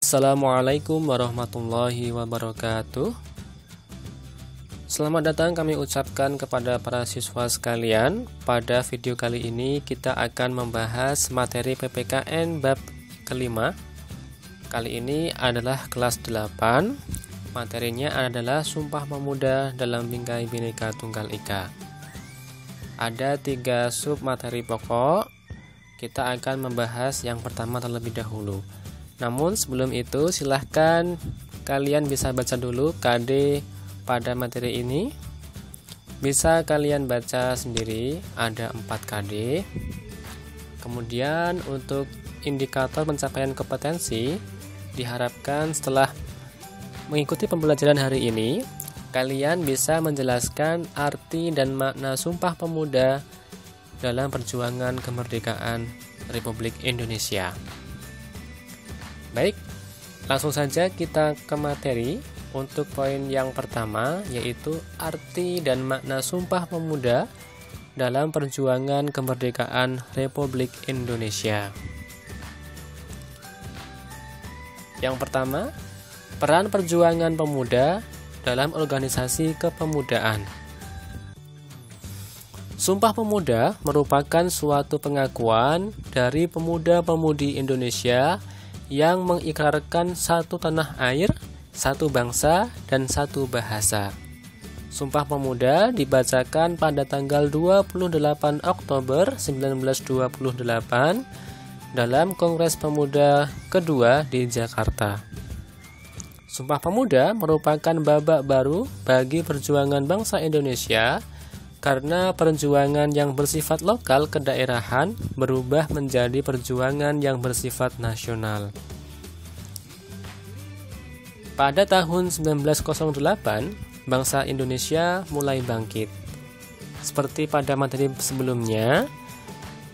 Assalamualaikum warahmatullahi wabarakatuh. Selamat datang kami ucapkan kepada para siswa sekalian. Pada video kali ini kita akan membahas materi PPKN bab kelima. Kali ini adalah kelas 8. Materinya adalah Sumpah Pemuda dalam Bingkai Bhinneka Tunggal Ika. Ada 3 sub materi pokok. Kita akan membahas yang pertama terlebih dahulu. Namun sebelum itu silahkan kalian bisa baca dulu KD pada materi ini. Bisa kalian baca sendiri, ada 4 KD. Kemudian untuk indikator pencapaian kompetensi, diharapkan setelah mengikuti pembelajaran hari ini kalian bisa menjelaskan arti dan makna Sumpah Pemuda dalam perjuangan kemerdekaan Republik Indonesia. Baik, langsung saja kita ke materi. Untuk poin yang pertama yaitu arti dan makna Sumpah Pemuda dalam perjuangan kemerdekaan Republik Indonesia. Yang pertama, peran perjuangan pemuda dalam organisasi kepemudaan. Sumpah Pemuda merupakan suatu pengakuan dari pemuda-pemudi Indonesia yang mengikrarkan satu tanah air, satu bangsa, dan satu bahasa. Sumpah Pemuda dibacakan pada tanggal 28 Oktober 1928 dalam Kongres Pemuda kedua di Jakarta. Sumpah Pemuda merupakan babak baru bagi perjuangan bangsa Indonesia karena perjuangan yang bersifat lokal kedaerahan berubah menjadi perjuangan yang bersifat nasional. Pada tahun 1908, bangsa Indonesia mulai bangkit. Seperti pada materi sebelumnya,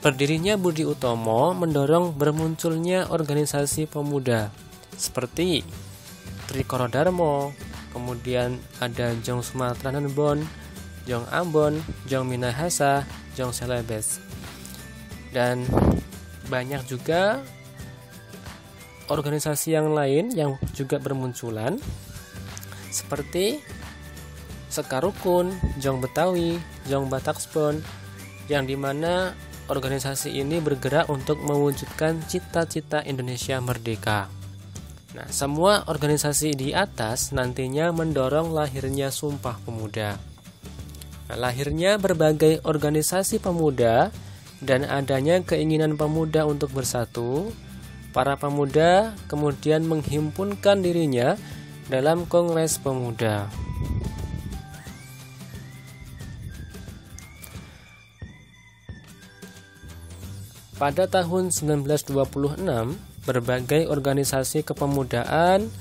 berdirinya Budi Utomo mendorong bermunculnya organisasi pemuda seperti Trikoro Darmo, kemudian ada Jong Sumatranan Bon, Jong Ambon, Jong Minahasa, Jong Celebes. Dan banyak juga organisasi yang lain yang juga bermunculan seperti Sekarukun, Jong Betawi, Jong Bataksbon, yang dimana organisasi ini bergerak untuk mewujudkan cita-cita Indonesia merdeka. Nah, semua organisasi di atas nantinya mendorong lahirnya Sumpah Pemuda. Nah, lahirnya berbagai organisasi pemuda dan adanya keinginan pemuda untuk bersatu. Para pemuda kemudian menghimpunkan dirinya dalam Kongres Pemuda. Pada tahun 1926, berbagai organisasi kepemudaan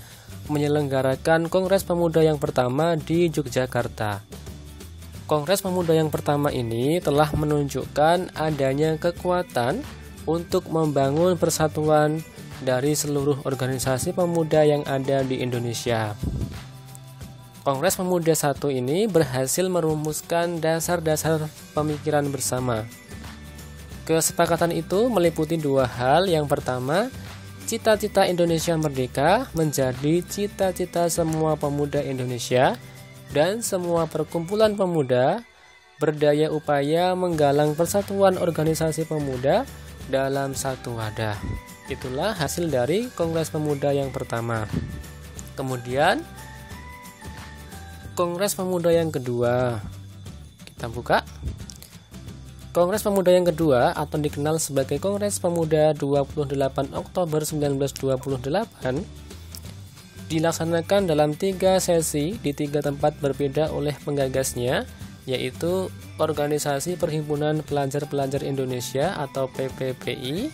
menyelenggarakan Kongres Pemuda yang pertama di Yogyakarta. Kongres Pemuda yang pertama ini telah menunjukkan adanya kekuatan untuk membangun persatuan dari seluruh organisasi pemuda yang ada di Indonesia. Kongres Pemuda 1 ini berhasil merumuskan dasar-dasar pemikiran bersama. Kesepakatan itu meliputi 2 hal. Yang pertama, cita-cita Indonesia merdeka menjadi cita-cita semua pemuda Indonesia, dan semua perkumpulan pemuda berdaya upaya menggalang persatuan organisasi pemuda dalam satu wadah. Itulah hasil dari Kongres Pemuda yang pertama. Kemudian Kongres Pemuda yang kedua. Kita buka. Kongres Pemuda yang kedua atau dikenal sebagai Kongres Pemuda 28 Oktober 1928 dilaksanakan dalam 3 sesi di 3 tempat berbeda oleh penggagasnya, yaitu Organisasi Perhimpunan Pelajar-Pelajar Indonesia atau PPPI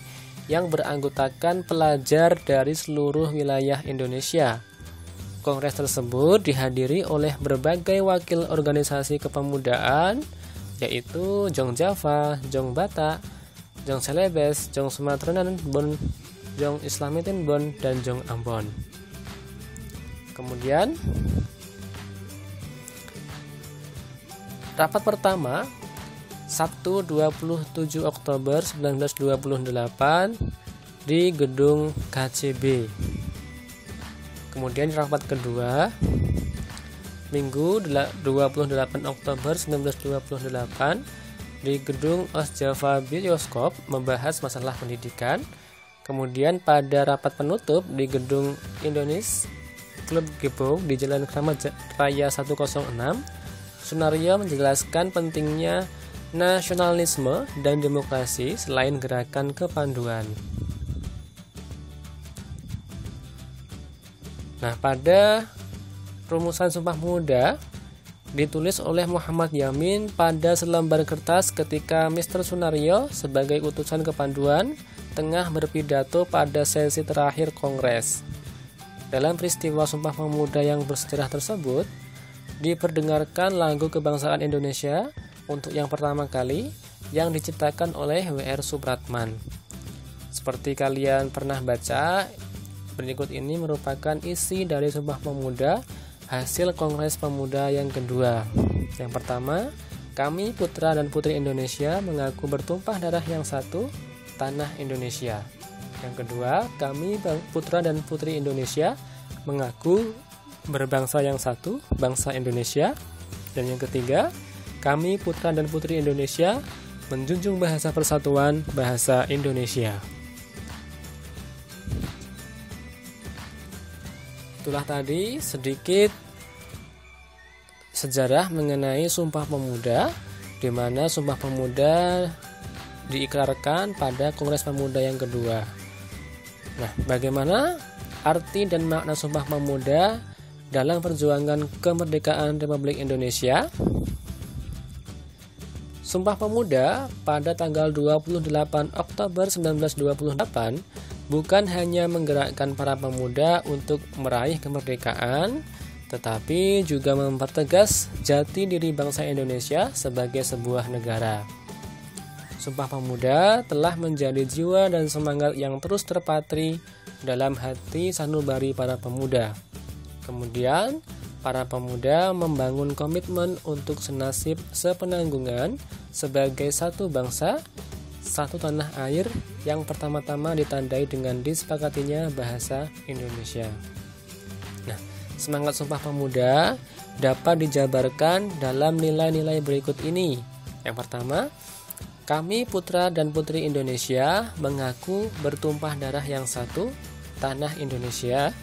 yang beranggotakan pelajar dari seluruh wilayah Indonesia. Kongres tersebut dihadiri oleh berbagai wakil organisasi kepemudaan, yaitu Jong Java, Jong Batak, Jong Celebes, Jong Sumatranan Bon, Jong Islamitin Bon, dan Jong Ambon. Kemudian rapat pertama Sabtu 27 Oktober 1928 di gedung KCB. Kemudian rapat kedua Minggu 28 Oktober 1928 di gedung Ostjava Bioskop membahas masalah pendidikan. Kemudian pada rapat penutup di gedung Indonesia Club Gebau di Jalan Kramat Raya 106, Soenarjo menjelaskan pentingnya nasionalisme dan demokrasi selain gerakan kepanduan. Nah, pada rumusan Sumpah Pemuda ditulis oleh Muhammad Yamin pada selembar kertas ketika Mr. Soenarjo sebagai utusan kepanduan tengah berpidato pada sesi terakhir Kongres. Dalam peristiwa Sumpah Pemuda yang bersejarah tersebut, diperdengarkan lagu kebangsaan Indonesia untuk yang pertama kali yang diciptakan oleh W.R. Supratman. Seperti kalian pernah baca, berikut ini merupakan isi dari Sumpah Pemuda hasil Kongres Pemuda yang kedua. Yang pertama, kami putra dan putri Indonesia mengaku bertumpah darah yang satu, tanah Indonesia. Yang kedua, kami putra dan putri Indonesia mengaku berbangsa yang satu, bangsa Indonesia. Dan yang ketiga, kami putra dan putri Indonesia menjunjung bahasa persatuan, bahasa Indonesia. Itulah tadi sedikit sejarah mengenai Sumpah Pemuda, di mana Sumpah Pemuda diikrarkan pada Kongres Pemuda yang kedua. Nah, bagaimana arti dan makna Sumpah Pemuda dalam perjuangan kemerdekaan Republik Indonesia? Sumpah Pemuda pada tanggal 28 Oktober 1928 bukan hanya menggerakkan para pemuda untuk meraih kemerdekaan, tetapi juga mempertegas jati diri bangsa Indonesia sebagai sebuah negara. Sumpah Pemuda telah menjadi jiwa dan semangat yang terus terpatri dalam hati sanubari para pemuda. Kemudian, para pemuda membangun komitmen untuk senasib sepenanggungan sebagai satu bangsa, satu tanah air yang pertama-tama ditandai dengan disepakatinya bahasa Indonesia. Nah, semangat Sumpah Pemuda dapat dijabarkan dalam nilai-nilai berikut ini. Yang pertama, kami putra dan putri Indonesia mengaku bertumpah darah yang satu, tanah Indonesia.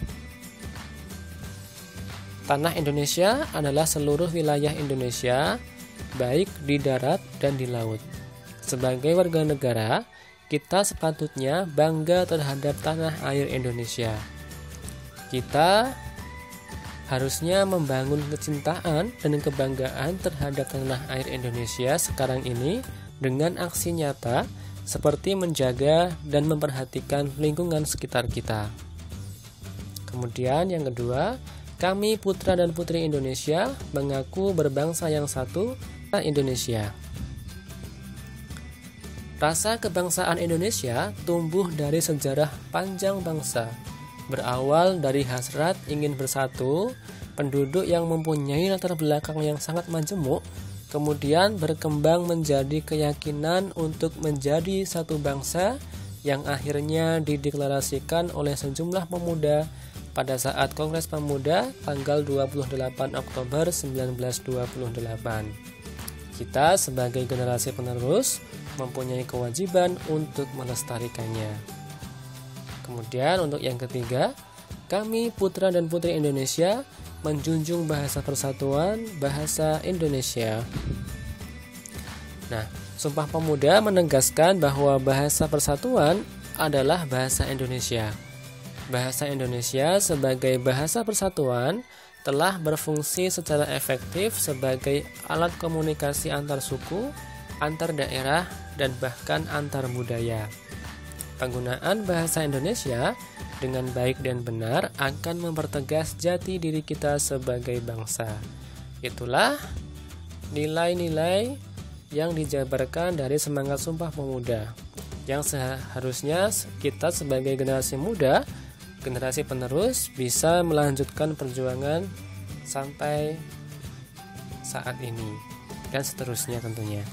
Tanah Indonesia adalah seluruh wilayah Indonesia, baik di darat dan di laut. Sebagai warga negara, kita sepatutnya bangga terhadap tanah air Indonesia. Kita harusnya membangun kecintaan dan kebanggaan terhadap tanah air Indonesia sekarang ini dengan aksi nyata seperti menjaga dan memperhatikan lingkungan sekitar kita. Kemudian yang kedua, kami putra dan putri Indonesia mengaku berbangsa yang satu, Indonesia. Rasa kebangsaan Indonesia tumbuh dari sejarah panjang bangsa. Berawal dari hasrat ingin bersatu, penduduk yang mempunyai latar belakang yang sangat majemuk, kemudian berkembang menjadi keyakinan untuk menjadi satu bangsa yang akhirnya dideklarasikan oleh sejumlah pemuda pada saat Kongres Pemuda tanggal 28 Oktober 1928. Kita sebagai generasi penerus mempunyai kewajiban untuk melestarikannya. Kemudian untuk yang ketiga, kami putra dan putri Indonesia menjunjung bahasa persatuan, bahasa Indonesia. Nah, Sumpah Pemuda menegaskan bahwa bahasa persatuan adalah bahasa Indonesia. Bahasa Indonesia sebagai bahasa persatuan telah berfungsi secara efektif sebagai alat komunikasi antar suku, antar daerah, dan bahkan antar budaya. Penggunaan bahasa Indonesia dengan baik dan benar akan mempertegas jati diri kita sebagai bangsa. Itulah nilai-nilai yang dijabarkan dari semangat Sumpah Pemuda, yang seharusnya kita sebagai generasi muda, generasi penerus bisa melanjutkan perjuangan sampai saat ini dan seterusnya tentunya.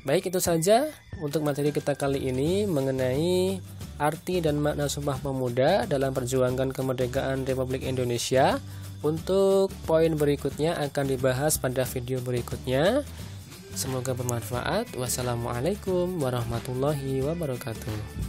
Baik, itu saja untuk materi kita kali ini mengenai arti dan makna Sumpah Pemuda dalam perjuangan kemerdekaan Republik Indonesia. Untuk poin berikutnya akan dibahas pada video berikutnya. Semoga bermanfaat. Wassalamualaikum warahmatullahi wabarakatuh.